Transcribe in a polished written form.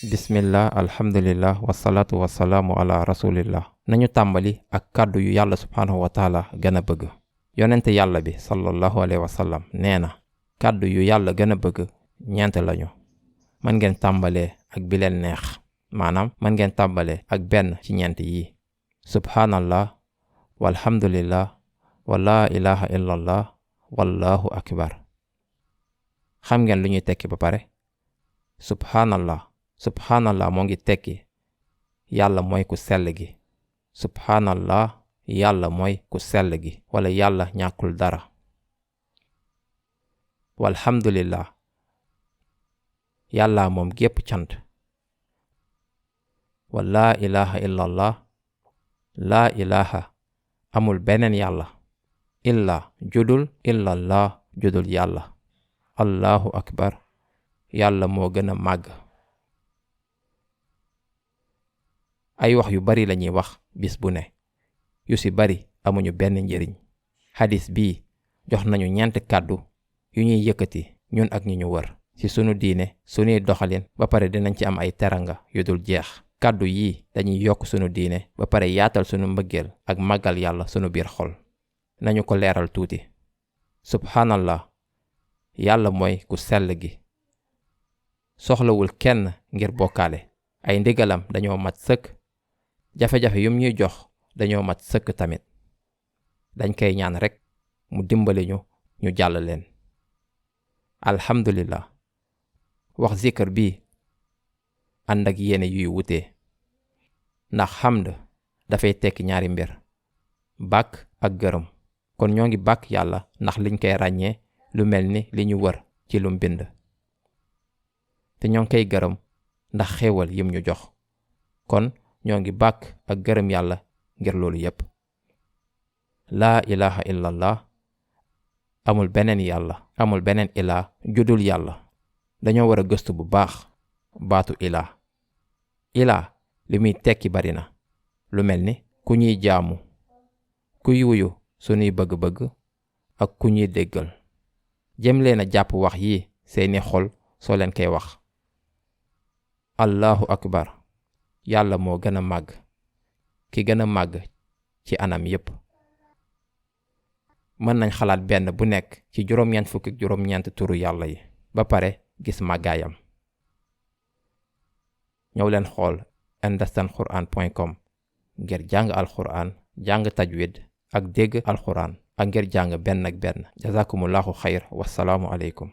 bismillah alhamdulillah wasalaatu wasalaamu ala rasulillah. nañu tàmbali ak kàddu yu yàlla subhaanahu wa taala gën a bëgg. yonente yàlla bi sallallahu alayhi wa sallam nee na kàddu yu yàlla gën a bëgg ñeent lañu. mën ngeen tàmbalee ak bi leen neex, maanaam mën ngeen tàmbalee ak benn ci ñeent yi: subhaanallah walhamdulillah wa laa ilaha illallah wallahu akbar. xam ngeen lu ñuy tekki ba pare? subhaanallah moo ngi tekki yàlla mooy ku sell gi. subhaanallah yàlla mooy ku sell gi wala yàlla ñàkkul dara. walhamdulillah yàlla moom gépp cant. wa laa ilaha illallah laa ilaha amul beneen yàlla illa judul illallah judul yàlla. allahu akbar yàlla moo gën a màgg. ay wax yu bari lañuy wax bis bu ne, yu ci bari amuñu benn njëriñ. xadis bii jox nañu ñeent kàddu yu ñuy yëkkati ñun ak ñi ñu wër ci sunu diine, sunuy doxalin, ba pare dinañ ci am ay teranga yu dul jeex. kàddu yii dañuy yokk sunu diine ba pare yaatal sunu mbëggeel ak màggal yàlla sunu biir xol. nañu ko leeral tuuti. subhaanallah yàlla mooy ku sell gi. soxlawul kenn ngir bokkaale. ay ndigalam dañoo mat sëkk. jafe-jafe yum ñuy jox dañoo mat sëkk tamit. dañ koy ñaan rekk mu dimbali ñu jàll leen. alhamdulillah wax zikr bi ànd ak yéene yuy wutee, ndax xamd dafay tekki ñaari mbir: bàkk ak gërëm. kon ñoo ngi bàkk yàlla ndax liñ koy ràññee lu mel ni li ñu wër ci lum bind, te ñoo ngi koy gërëm ndax xéewal yim ñu jox. kon ñoo ngi bàkk ak gërëm yàlla ngir loolu yépp. laa ilaha illallah amul beneen yàlla, amul beneen ilaa judul yàlla. dañoo war a gëstu bu baax baatu ilaa. ilaa li muy tekki bari na, lu mel ni ku ñuy jaamu, kuy wuyu sunuy bëgg-bëgg, ak ku ñuy déggal. jëm leen a jàpp wax yi seeni xol soo leen koy wax. allahu akbar yàlla moo gën a màgg, ki gën a màgg ci anam yépp. mën nañ xalaat benn bu nekk ci juróom-ñeent fukki juróom-ñeent turu yàlla yi ba pare gis màggaayam. ñëw leen xool understandquran.com ngir jàng alquran, jàng tajwid ak dégg alquran, ak ngir jàng benn ak benn. jazakumullahu xayr. wassalaamu aleykum.